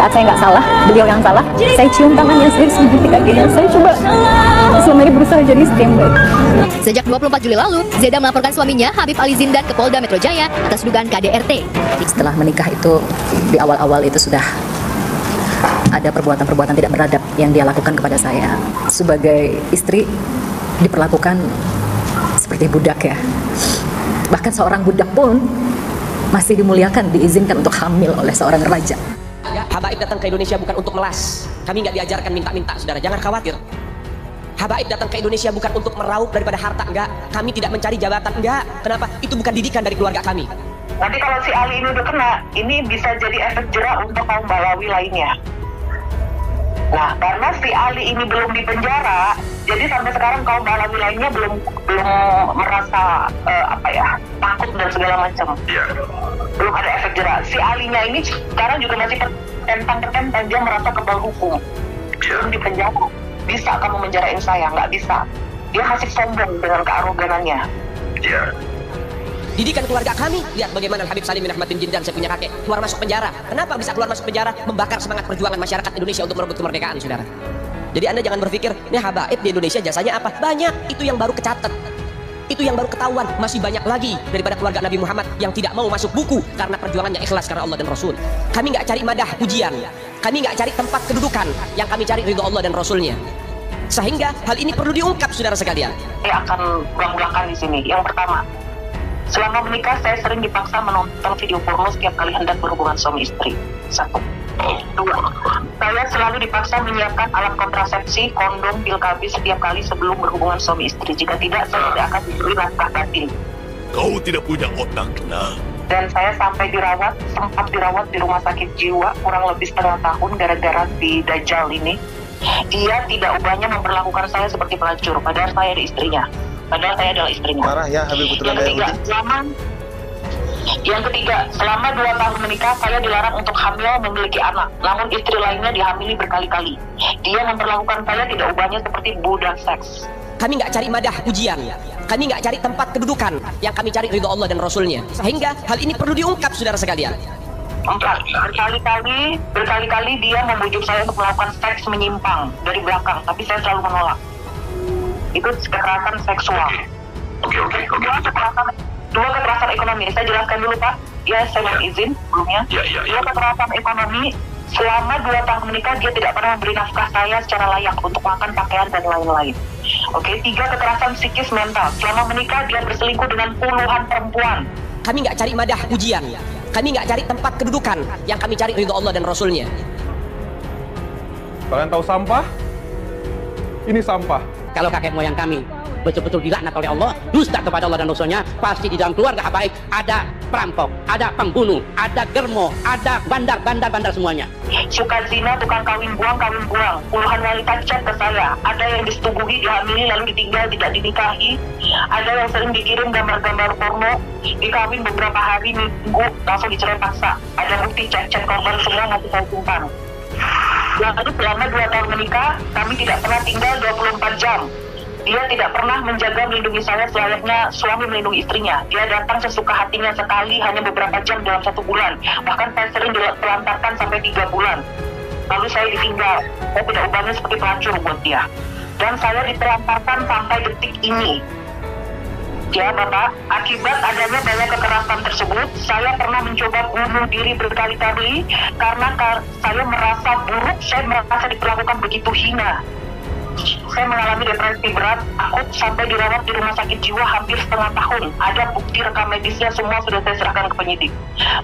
saat saya nggak salah, beliau yang salah, saya cium tangannya, saya sujud di kakinya, saya coba selama ini berusaha jadi istri yang baik. Sejak 24 Juli lalu, Zeda melaporkan suaminya Habib Ali Zindan ke Polda Metro Jaya atas dugaan KDRT. Setelah menikah itu, di awal-awal itu sudah ada perbuatan-perbuatan tidak beradab yang dia lakukan kepada saya. Sebagai istri, diperlakukan seperti budak ya. Bahkan seorang budak pun masih dimuliakan, diizinkan untuk hamil oleh seorang raja. Habaib datang ke Indonesia bukan untuk melas. Kami nggak diajarkan minta-minta, saudara. Jangan khawatir. Habaib datang ke Indonesia bukan untuk meraup daripada harta, enggak. Kami tidak mencari jabatan, enggak. Kenapa? Itu bukan didikan dari keluarga kami. Nanti kalau si Ali ini udah kena, ini bisa jadi efek jerak untuk kaum Balawi lainnya. Nah, karena si Ali ini belum dipenjara, jadi sampai sekarang kaum Balawi lainnya belum merasa takut dan segala macam. Belum ada efek jerak. Si Alinya ini sekarang juga masih tertentang, dia merasa kebal hukum. Belum dipenjara. Bisa kamu menjarain saya? Nggak bisa. Dia masih sombong dengan kearoganannya. Didikan keluarga kami, lihat bagaimana Habib Salim bin Ahmad bin Jindan, saya punya kakek, keluar masuk penjara. Kenapa bisa keluar masuk penjara? Membakar semangat perjuangan masyarakat Indonesia untuk merebut kemerdekaan, saudara. Jadi Anda jangan berpikir, ini habaib di Indonesia jasanya apa? Banyak, itu yang baru kecatat. Itu yang baru ketahuan, masih banyak lagi daripada keluarga Nabi Muhammad yang tidak mau masuk buku karena perjuangannya ikhlas karena Allah dan Rasul. Kami nggak cari madah pujian, kami nggak cari tempat kedudukan, yang kami cari ridho Allah dan Rasulnya. Sehingga hal ini perlu diungkap, saudara sekalian. Saya akan ulang-ulangkan di sini. Yang pertama, selama menikah saya sering dipaksa menonton video porno setiap kali hendak berhubungan suami istri. 1. 2. Saya selalu dipaksa menyiapkan alat kontrasepsi, kondom, pil KB setiap kali sebelum berhubungan suami istri. Jika tidak, saya tidak akan diberi nafkah batin. Kau tidak punya otak, nah. Dan saya sempat dirawat di rumah sakit jiwa kurang lebih setengah tahun gara-gara si Dajjal ini. Dia tidak ubahnya memperlakukan saya seperti pelacur, padahal saya ada istrinya. Padahal saya adalah istrinya. Parah ya Habib Putra Dayang. Yang ketiga, selama 2 tahun menikah, saya dilarang untuk hamil memiliki anak. Namun istri lainnya dihamili berkali-kali. Dia memperlakukan saya tidak ubahnya seperti budak seks. Kami nggak cari madah pujian, kami nggak cari tempat kedudukan, yang kami cari ridho Allah dan Rasulnya. Sehingga hal ini perlu diungkap, saudara sekalian. 4. Berkali-kali dia membujuk saya untuk melakukan seks menyimpang dari belakang, tapi saya selalu menolak. Itu kekerasan seksual. Dua kekerasan ekonomi. Saya jelaskan dulu, Pak. Ya, saya mohon izin sebelumnya. Dua kekerasan ekonomi. Selama 2 tahun menikah, dia tidak pernah memberi nafkah saya secara layak untuk makan, pakaian, dan lain-lain. 3 kekerasan psikis mental. Selama menikah, dia berselingkuh dengan puluhan perempuan. Kami nggak cari madah pujian, kami nggak cari tempat kedudukan, yang kami cari ridho Allah dan Rasulnya. Kalian tahu sampah? Ini sampah. Kalau kakek moyang kami betul-betul dilaknat oleh Allah, dusta kepada Allah dan Rasulnya, pasti di dalam keluarga habaib ada perampok, ada pembunuh, ada germo, ada bandar semuanya. Suka zina, tukang kawin buang. Puluhan wanita chat ke saya. Ada yang disetubuhi, dihamili, lalu ditinggal, tidak dinikahi. Ada yang sering dikirim gambar-gambar porno, dikawin beberapa hari, minggu, langsung dicerai paksa. Ada bukti chat-chat korban semua masih saya simpan. Lalu selama 2 tahun menikah, kami tidak pernah tinggal 24 jam. Dia tidak pernah menjaga melindungi saya selayaknya suami melindungi istrinya. Dia datang sesuka hatinya sekali, hanya beberapa jam dalam 1 bulan. Bahkan saya sering ditelantarkan sampai 3 bulan. Lalu saya ditinggal. Saya tidak ubahnya seperti pelacur buat dia. Dan saya ditelantarkan sampai detik ini. Ya Bapak, akibat adanya banyak kekerasan tersebut, saya pernah mencoba bunuh diri berkali-kali karena saya merasa buruk, saya merasa diperlakukan begitu hina. Saya mengalami depresi berat, akut, sampai dirawat di rumah sakit jiwa hampir setengah tahun. Ada bukti rekam medisnya, semua sudah saya serahkan ke penyidik.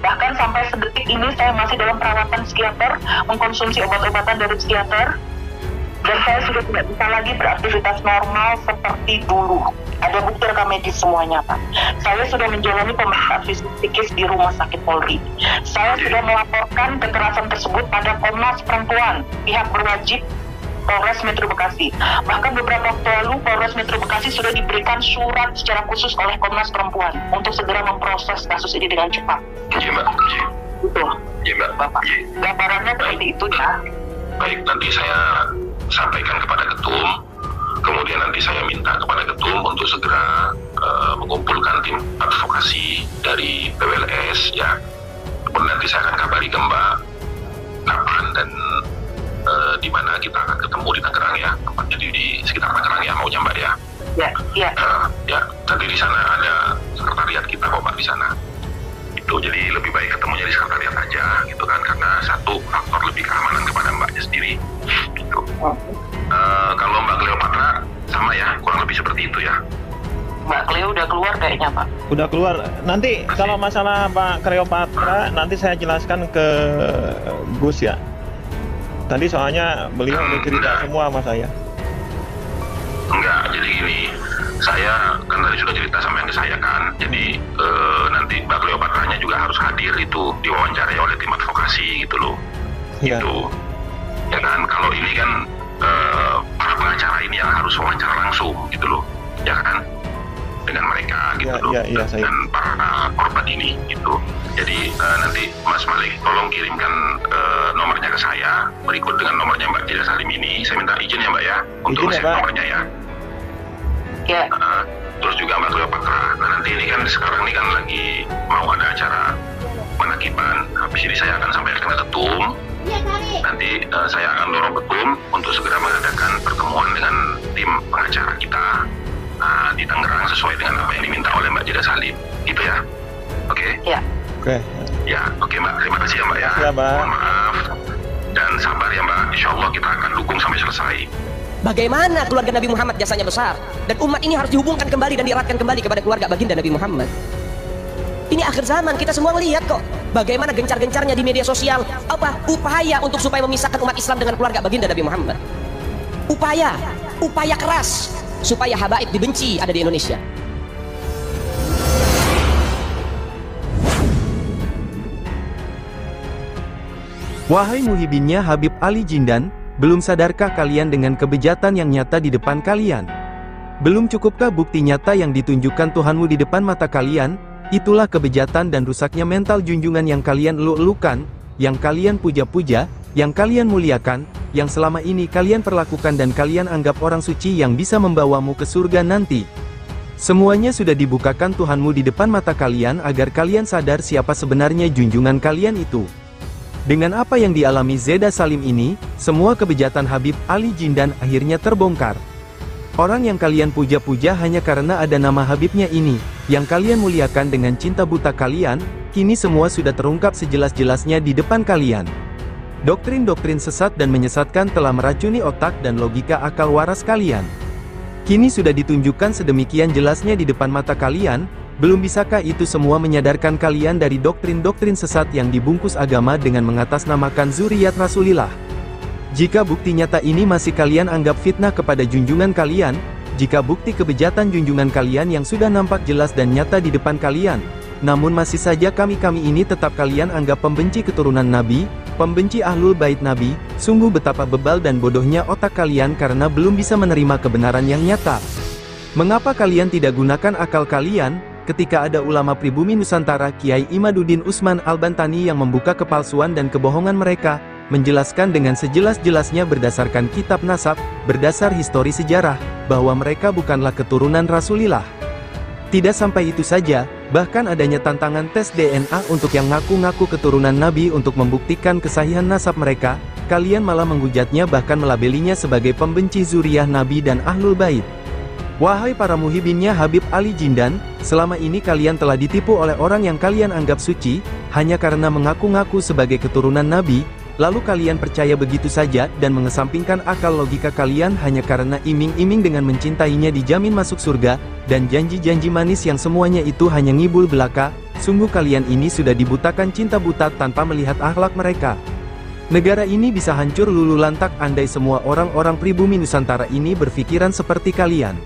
Bahkan sampai sedetik ini saya masih dalam perawatan psikiater, mengkonsumsi obat-obatan dari psikiater, dan saya sudah tidak bisa lagi beraktivitas normal seperti dulu. Ada bukti rekam medis semuanya, Pak. Saya sudah menjalani pemeriksaan fisik psikis di rumah sakit Polri. Saya sudah melaporkan kekerasan tersebut pada Komnas Perempuan, pihak berwajib Polres Metro Bekasi. Bahkan beberapa waktu lalu Polres Metro Bekasi sudah diberikan surat secara khusus oleh Komnas Perempuan untuk segera memproses kasus ini dengan cepat. Iya, Mbak. Betul. Iya, Mbak. Bapak. Gambarannya seperti itu ya. Baik, nanti saya sampaikan kepada ketum. Kemudian nanti saya minta kepada ketum untuk segera mengumpulkan tim advokasi dari PWLS ya. Kemudian nanti saya akan kabari ke Mbak kapan dan di mana kita akan ketemu di Tangerang ya, tempatnya di sekitar Tangerang ya, maunya Mbak ya. Ya. Ya, nanti di sana ada sekretariat kita kok Mbak di sana. Itu jadi lebih baik ketemunya di sekretariat aja gitu kan, karena satu faktor lebih keamanan kepada Mbaknya sendiri. Gitu. Kalau Mbak Cleopatra sama ya, kurang lebih seperti itu ya. Mbak Cleo udah keluar kayaknya, Pak. Udah keluar. Nanti kalau masalah Pak Cleopatra nanti saya jelaskan ke Gus ya. Tadi soalnya beliau udah cerita semua sama saya. Enggak, jadi gini, saya kan tadi sudah cerita sama yang ke saya kan, jadi nanti Mbak Cleopatranya juga harus hadir itu, diwawancarai oleh tim advokasi gitu loh. Iya. Gitu. Ya kan, kalau ini kan para pengacara ini yang harus wawancara langsung gitu loh, ya kan, dengan mereka gitu loh, saya. dan para korban ini gitu. Jadi nanti Mas Malik tolong kirimkan nomornya ke saya, berikut dengan nomornya Mbak Jeda Salim ini. Saya minta izin ya Mbak ya, untuk Izin ya, nge-share Pak. nomornya ya. Ya. Terus juga Mbak Cleopatra. Nah nanti ini kan sekarang ini kan lagi mau ada acara penakiban. Habis ini saya akan sampaikan ke ketum. Nanti saya akan dorong ketum untuk segera mengadakan pertemuan dengan tim pengacara kita di Tangerang sesuai dengan apa yang diminta oleh Mbak Jeda Salim. Gitu ya. Oke? Ya. Oke. Ya, oke Mbak. Terima kasih ya Mbak ya. Ya, Mbak. Mohon maaf. Dan sabar ya Mbak. Insya Allah kita akan dukung sampai selesai. Bagaimana keluarga Nabi Muhammad jasanya besar, dan umat ini harus dihubungkan kembali dan dieratkan kembali kepada keluarga baginda Nabi Muhammad. Ini akhir zaman, kita semua melihat kok bagaimana gencar-gencarnya di media sosial upaya untuk supaya memisahkan umat Islam dengan keluarga baginda Nabi Muhammad. Upaya keras supaya habaib dibenci ada di Indonesia. Wahai muhibinnya Habib Ali Jindan, belum sadarkah kalian dengan kebejatan yang nyata di depan kalian? Belum cukupkah bukti nyata yang ditunjukkan Tuhanmu di depan mata kalian? Itulah kebejatan dan rusaknya mental junjungan yang kalian elu-elukan, yang kalian puja-puja, yang kalian muliakan, yang selama ini kalian perlakukan dan kalian anggap orang suci yang bisa membawamu ke surga nanti. Semuanya sudah dibukakan Tuhanmu di depan mata kalian agar kalian sadar siapa sebenarnya junjungan kalian itu. Dengan apa yang dialami Zeda Salim ini, semua kebejatan Habib Ali Jindan akhirnya terbongkar. Orang yang kalian puja-puja hanya karena ada nama Habibnya ini, yang kalian muliakan dengan cinta buta kalian, kini semua sudah terungkap sejelas-jelasnya di depan kalian. Doktrin-doktrin sesat dan menyesatkan telah meracuni otak dan logika akal waras kalian. Kini sudah ditunjukkan sedemikian jelasnya di depan mata kalian. Belum bisakah itu semua menyadarkan kalian dari doktrin-doktrin sesat yang dibungkus agama dengan mengatasnamakan zuriat Rasulillah? Jika bukti nyata ini masih kalian anggap fitnah kepada junjungan kalian, jika bukti kebejatan junjungan kalian yang sudah nampak jelas dan nyata di depan kalian, namun masih saja kami ini tetap kalian anggap pembenci keturunan Nabi, pembenci Ahlul Bait Nabi, sungguh betapa bebal dan bodohnya otak kalian karena belum bisa menerima kebenaran yang nyata. Mengapa kalian tidak gunakan akal kalian? Ketika ada ulama pribumi Nusantara Kiai Imaduddin Usman Al-Bantani yang membuka kepalsuan dan kebohongan mereka, menjelaskan dengan sejelas-jelasnya berdasarkan kitab nasab, berdasar histori sejarah, bahwa mereka bukanlah keturunan Rasulillah. Tidak sampai itu saja, bahkan adanya tantangan tes DNA untuk yang ngaku-ngaku keturunan Nabi untuk membuktikan kesahihan nasab mereka, kalian malah menghujatnya bahkan melabelinya sebagai pembenci zuriyah Nabi dan Ahlul Bait. Wahai para muhibinnya Habib Ali Jindan, selama ini kalian telah ditipu oleh orang yang kalian anggap suci, hanya karena mengaku-ngaku sebagai keturunan Nabi, lalu kalian percaya begitu saja dan mengesampingkan akal logika kalian hanya karena iming-iming dengan mencintainya dijamin masuk surga, dan janji-janji manis yang semuanya itu hanya ngibul belaka. Sungguh kalian ini sudah dibutakan cinta buta tanpa melihat akhlak mereka. Negara ini bisa hancur lulu lantak andai semua orang-orang pribumi Nusantara ini berpikiran seperti kalian.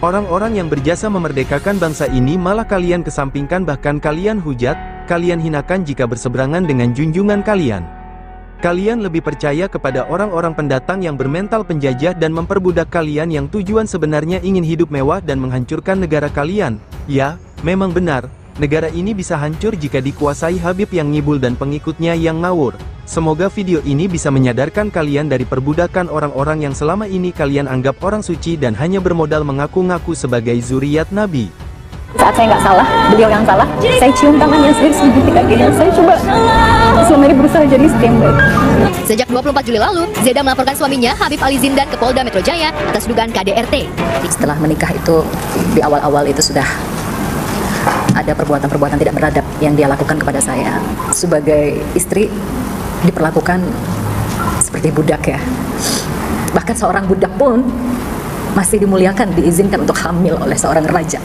Orang-orang yang berjasa memerdekakan bangsa ini malah kalian kesampingkan, bahkan kalian hujat, kalian hinakan jika berseberangan dengan junjungan kalian. Kalian lebih percaya kepada orang-orang pendatang yang bermental penjajah dan memperbudak kalian yang tujuan sebenarnya ingin hidup mewah dan menghancurkan negara kalian. Ya, memang benar, negara ini bisa hancur jika dikuasai Habib yang ngibul dan pengikutnya yang ngawur. Semoga video ini bisa menyadarkan kalian dari perbudakan orang-orang yang selama ini kalian anggap orang suci dan hanya bermodal mengaku-ngaku sebagai zuriat Nabi. Saat saya nggak salah, beliau yang salah, saya cium tangannya, saya sebuti kakinya, saya coba selama ini berusaha jadi istri yang baik. Sejak 24 Juli lalu, Zeda melaporkan suaminya Habib Ali Zindan ke Polda Metro Jaya atas dugaan KDRT. Setelah menikah itu, di awal-awal itu sudah ada perbuatan-perbuatan tidak beradab yang dia lakukan kepada saya. Sebagai istri, diperlakukan seperti budak ya. Bahkan seorang budak pun masih dimuliakan, diizinkan untuk hamil oleh seorang raja.